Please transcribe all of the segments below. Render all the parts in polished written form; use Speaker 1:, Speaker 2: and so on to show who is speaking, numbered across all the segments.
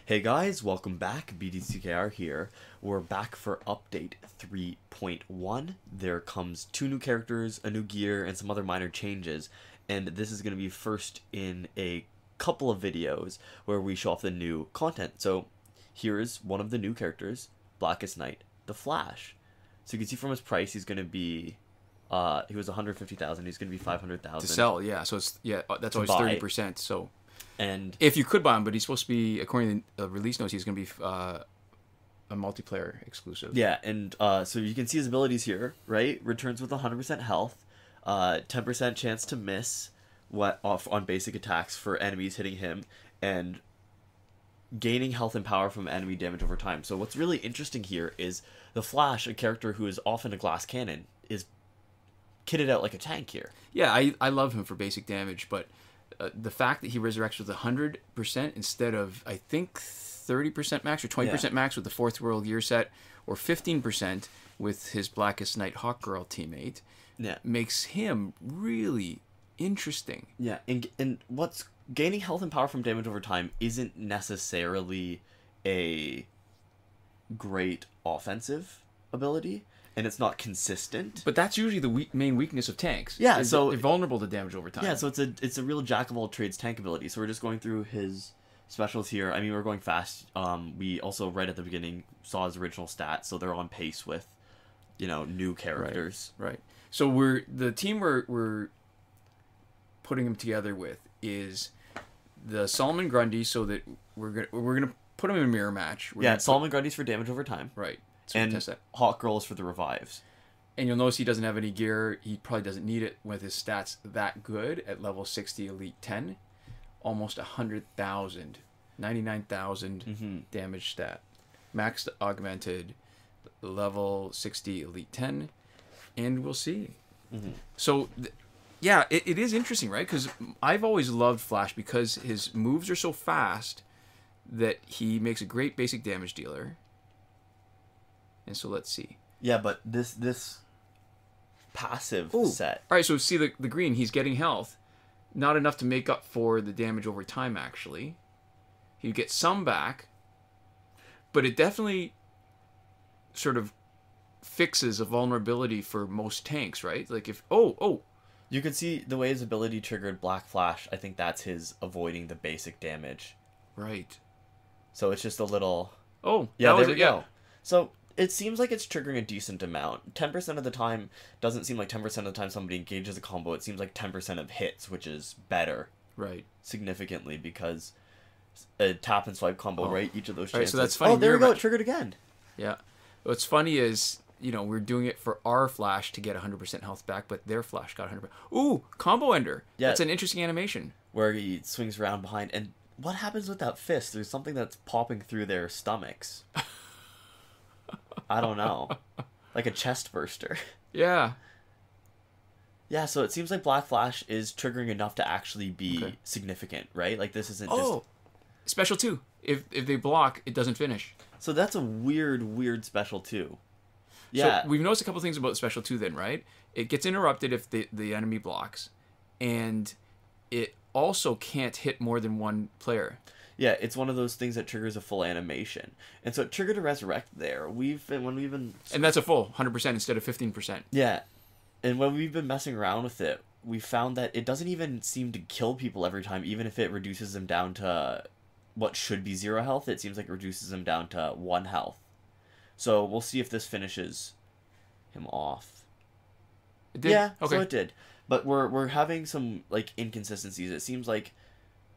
Speaker 1: Hey guys, welcome back. BDCKR here. We're back for update 3.1. There comes 2 new characters, a new gear, and some other minor changes. And this is going to be first in a couple of videos where we show off the new content. So here is one of the new characters, Blackest Night Flash. So you can see from his price, he's going to be, he was 150,000. He's going to be 500,000
Speaker 2: to sell. Yeah, so it's that's always 30%. So.
Speaker 1: And
Speaker 2: if you could buy him, but he's supposed to be, according to the release notes, he's going to be a multiplayer exclusive.
Speaker 1: Yeah, and so you can see his abilities here, right? Returns with 100% health, 10% chance to miss off on basic attacks for enemies hitting him, and gaining health and power from enemy damage over time. So what's really interesting here is the Flash, a character who is often a glass cannon, is kitted out like a tank here.
Speaker 2: Yeah, I love him for basic damage, but the fact that he resurrects with 100% instead of, I think, 30% max or 20% max with the Fourth World Gear set, or 15% with his Blackest Night Hawkgirl teammate, makes him really interesting.
Speaker 1: Yeah, and what's gaining health and power from damage over time isn't necessarily a great offensive ability. And it's not consistent.
Speaker 2: But that's usually the main weakness of tanks.
Speaker 1: Yeah, so
Speaker 2: they're vulnerable to damage over time.
Speaker 1: Yeah, so it's a real jack of all trades tank ability. So we're just going through his specials here. I mean, we're going fast. We also right at the beginning saw his original stats, so they're on pace with, new characters.
Speaker 2: Right. So the team we're putting him together with is the Solomon Grundy, so that we're gonna put him in a mirror match.
Speaker 1: Solomon Grundy's for damage over time.
Speaker 2: Right. So
Speaker 1: and Hawkgirl is for the revives.
Speaker 2: And you'll notice he doesn't have any gear. He probably doesn't need it with his stats that good at level 60 Elite 10. Almost 100,000. 99,000 damage stat. Maxed augmented level 60 Elite 10. And we'll see. So, it is interesting, right? Because I've always loved Flash because his moves are so fast that he makes a great basic damage dealer. And so let's see.
Speaker 1: Yeah, but this passive set.
Speaker 2: All right, so see the green, he's getting health. Not enough to make up for the damage over time, actually. He gets some back. But it definitely sort of fixes a vulnerability for most tanks, right? Like if...
Speaker 1: You can see the way his ability triggered Black Flash. I think that's his avoiding the basic damage.
Speaker 2: Right.
Speaker 1: So it's just a little...
Speaker 2: yeah,
Speaker 1: there we go. So... it seems like it's triggering a decent amount. 10% of the time doesn't seem like 10% of the time somebody engages a combo. It seems like 10% of hits, which is better.
Speaker 2: Right.
Speaker 1: Significantly, because a tap and swipe combo, right? Each of those chances.
Speaker 2: Right, so that's funny.
Speaker 1: Oh, there we go. It triggered again.
Speaker 2: Yeah. What's funny is, we're doing it for our Flash to get 100% health back, but their Flash got 100%. Ooh, combo ender. Yeah. That's an interesting animation.
Speaker 1: Where he swings around behind. And what happens with that fist? There's something that's popping through their stomachs. I don't know. Like a chest burster.
Speaker 2: Yeah.
Speaker 1: Yeah, so it seems like Black Flash is triggering enough to actually be significant, right? Like this isn't just...
Speaker 2: Special 2. If they block, it doesn't finish.
Speaker 1: So that's a weird special 2. Yeah.
Speaker 2: So we've noticed a couple things about special 2 then, right? It gets interrupted if the enemy blocks. And it also can't hit more than one player.
Speaker 1: Yeah, it's one of those things that triggers a full animation. And so it triggered a resurrect there. And
Speaker 2: that's a full 100% instead of 15%.
Speaker 1: Yeah. And when we've been messing around with it, we found that it doesn't even seem to kill people every time, even if it reduces them down to what should be 0 health. It seems like it reduces them down to 1 health. So we'll see if this finishes him off.
Speaker 2: It did?
Speaker 1: Yeah,
Speaker 2: okay.
Speaker 1: So it did. But we're having some inconsistencies. It seems like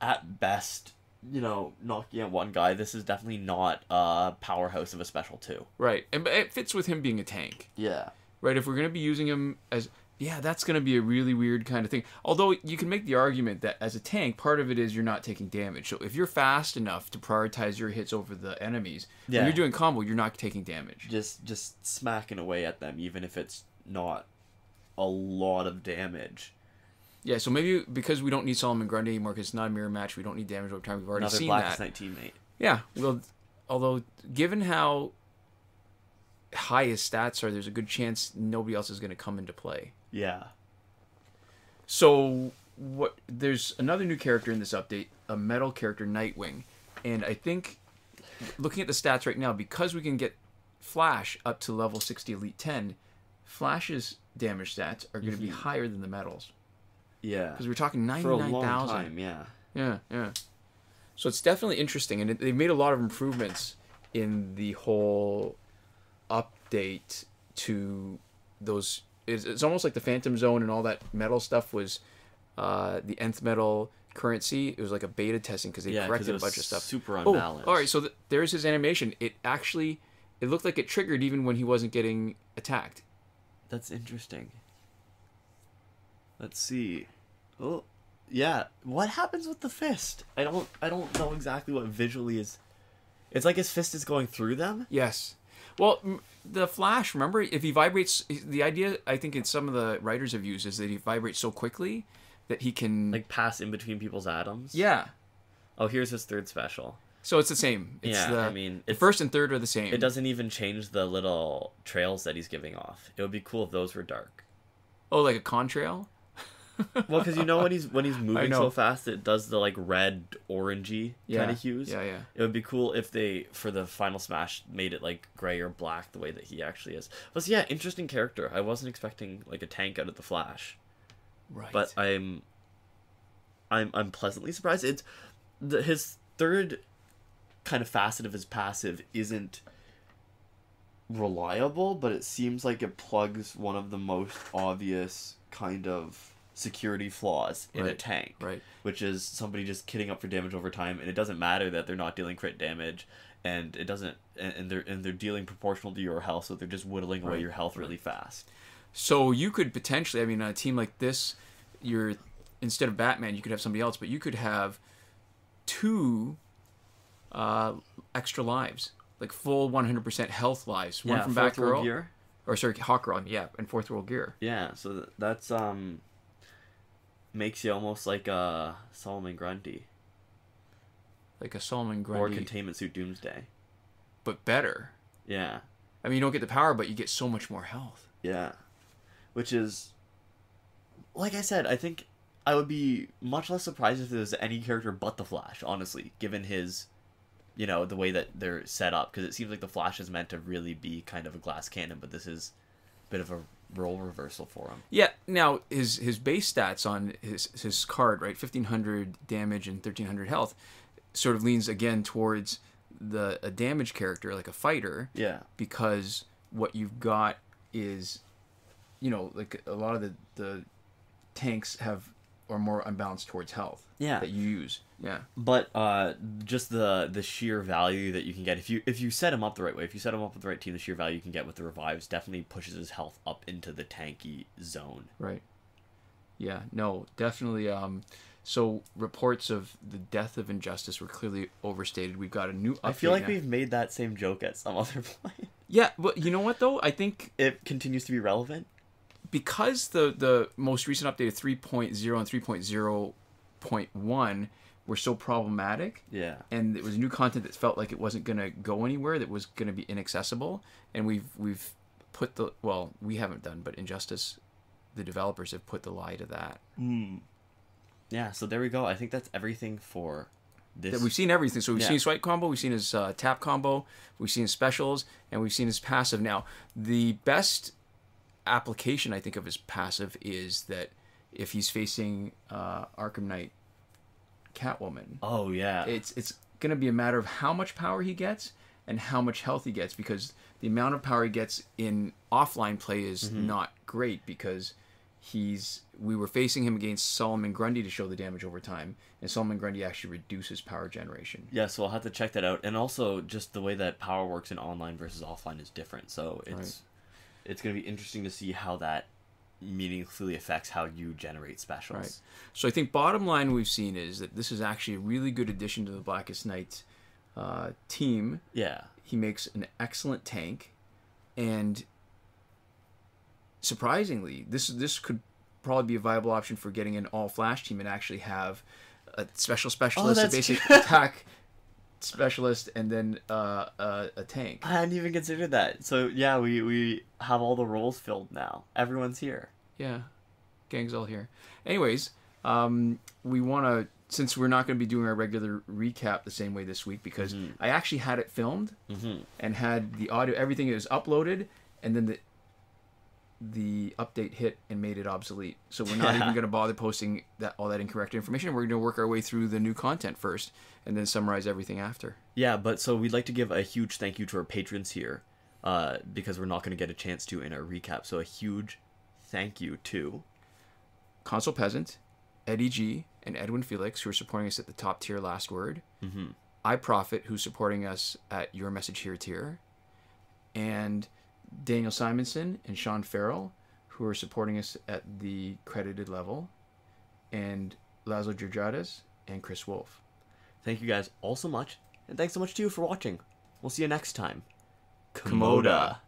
Speaker 1: at best, knocking out one guy, this is definitely not a powerhouse of a special 2.
Speaker 2: Right. And it fits with him being a tank.
Speaker 1: Yeah.
Speaker 2: Right, if we're going to be using him as... yeah, that's going to be a really weird kind of thing. Although, you can make the argument that as a tank, part of it is you're not taking damage. So if you're fast enough to prioritize your hits over the enemies, when you're doing combo, you're not taking damage.
Speaker 1: Just smacking away at them, even if it's not a lot of damage.
Speaker 2: Yeah, so maybe because we don't need Solomon Grundy anymore, because it's not a mirror match, we don't need damage over time. We've already seen that.
Speaker 1: Blackest Night teammate.
Speaker 2: Yeah, well, although given how high his stats are, there's a good chance nobody else is going to come into play.
Speaker 1: Yeah.
Speaker 2: So there's another new character in this update, a metal character, Nightwing, and I think looking at the stats right now, because we can get Flash up to level 60 Elite 10, Flash's damage stats are going to be higher than the metals.
Speaker 1: Yeah.
Speaker 2: Because we're talking
Speaker 1: For a
Speaker 2: 99,000.
Speaker 1: long time, yeah.
Speaker 2: Yeah, yeah. So it's definitely interesting, and they've made a lot of improvements in the whole update to those. It's almost like the Phantom Zone and all that metal stuff was the nth metal currency. It was like a beta testing because they corrected a bunch of stuff.
Speaker 1: Super unbalanced.
Speaker 2: Oh, all right. So there's his animation. It looked like it triggered even when he wasn't getting attacked.
Speaker 1: That's interesting. Let's see. Oh, yeah. What happens with the fist? I don't know exactly what visually is. It's like his fist is going through them.
Speaker 2: Yes. Well, the Flash, remember, if he vibrates, the idea I think some of the writers have used is that he vibrates so quickly that he can
Speaker 1: like pass in between people's atoms.
Speaker 2: Yeah.
Speaker 1: Oh, here's his third special.
Speaker 2: So it's the same. It's
Speaker 1: I mean,
Speaker 2: the first and third are the same.
Speaker 1: It doesn't even change the little trails that he's giving off. It would be cool if those were dark.
Speaker 2: Oh, like a contrail?
Speaker 1: Well, because when he's moving so fast, it does the like red orangey kind of hues.
Speaker 2: Yeah, yeah.
Speaker 1: It would be cool if they, for the final smash, made it like gray or black the way that he actually is. But yeah, interesting character. I wasn't expecting like a tank out of the Flash.
Speaker 2: Right.
Speaker 1: But I'm pleasantly surprised. It's his third kind of facet of his passive isn't reliable, but it seems like it plugs one of the most obvious kind of security flaws in a tank,
Speaker 2: right?
Speaker 1: Which is somebody just kitting up for damage over time, and it doesn't matter that they're not dealing crit damage, and it doesn't, and they're dealing proportional to your health, so they're just whittling away your health really fast. So
Speaker 2: you could potentially, I mean, on a team like this, instead of Batman, you could have somebody else, but you could have 2 extra lives, like full 100% health lives, one from Batgirl, or sorry, Hawkgirl, and fourth world gear.
Speaker 1: Yeah, so that's makes you almost like a Solomon Grundy.
Speaker 2: Like a Solomon Grundy.
Speaker 1: Or Containment Suit Doomsday.
Speaker 2: But better.
Speaker 1: Yeah.
Speaker 2: I mean, you don't get the power, but you get so much more health.
Speaker 1: Yeah. Which is, like I said, I think I would be much less surprised if there was any character but the Flash, honestly, given his, the way that they're set up. Because it seems like the Flash is meant to really be kind of a glass cannon, but this is a bit of a role reversal for him. Yeah, now his base stats on his card, right, 1,500 damage and 1,300 health, sort of leans again towards a damage character, like a fighter. Yeah. Because what you've got is, like a lot of the tanks are more unbalanced towards health. Yeah. That you use. Yeah. But just the sheer value that you can get if you set him up the right way, if you set him up with the right team, the sheer value you can get with the revives definitely pushes his health up into the tanky zone. Right. Yeah. No, definitely. So reports of the death of Injustice were clearly overstated. We've got a new update. I feel like we've made that same joke at some other point. Yeah, but you know what though? I think it continues to be relevant. Because the most recent update of 3.0 and 3.0.1 were so problematic, and it was new content that felt like it wasn't going to go anywhere, that was going to be inaccessible, and we've put we haven't done, but Injustice, the developers have put the lie to that. Yeah, so there we go. I think that's everything for this. We've seen everything. So we've seen his swipe combo, we've seen his tap combo, we've seen his specials, and we've seen his passive. Now, the best application I think of his passive is that if he's facing Arkham Knight Catwoman, it's gonna be a matter of how much power he gets and how much health he gets, because the amount of power he gets in offline play is not great, because we were facing him against Solomon Grundy to show the damage over time, and Solomon Grundy actually reduces power generation. Yeah, so I'll have to check that out, and also just the way that power works in online versus offline is different, so it's going to be interesting to see how that meaningfully affects how you generate specials. Right. So I think bottom line we've seen is that this is actually a really good addition to the Blackest Night team. Yeah. He makes an excellent tank, and surprisingly, this could probably be a viable option for getting an all-Flash team and actually have a specialist, a basic attack specialist, and then a tank. I hadn't even considered that. So yeah, we have all the roles filled now. Everyone's here. Yeah, gang's all here. Anyways, we want to
Speaker 2: since we're not going to be doing our regular recap the same way this week, because I actually had it filmed and had the audio, everything is uploaded, and then the update hit and made it obsolete. So we're not even going to bother posting all that incorrect information. We're going to work our way through the new content first and then summarize everything after.
Speaker 1: Yeah, but so we'd like to give a huge thank you to our patrons here, because we're not going to get a chance to in our recap. So a huge thank you to
Speaker 2: Console Peasant, Eddy G, and Edwin Felix, who are supporting us at the top tier last word. iProphet, who's supporting us at Your Message Here tier. And Daniel Simonson and Shawn Farrell, who are supporting us at the credited level. And László Gyergyádesz and Chris Wolff.
Speaker 1: Thank you guys all so much. And thanks so much to you for watching. We'll see you next time.
Speaker 2: Komoda.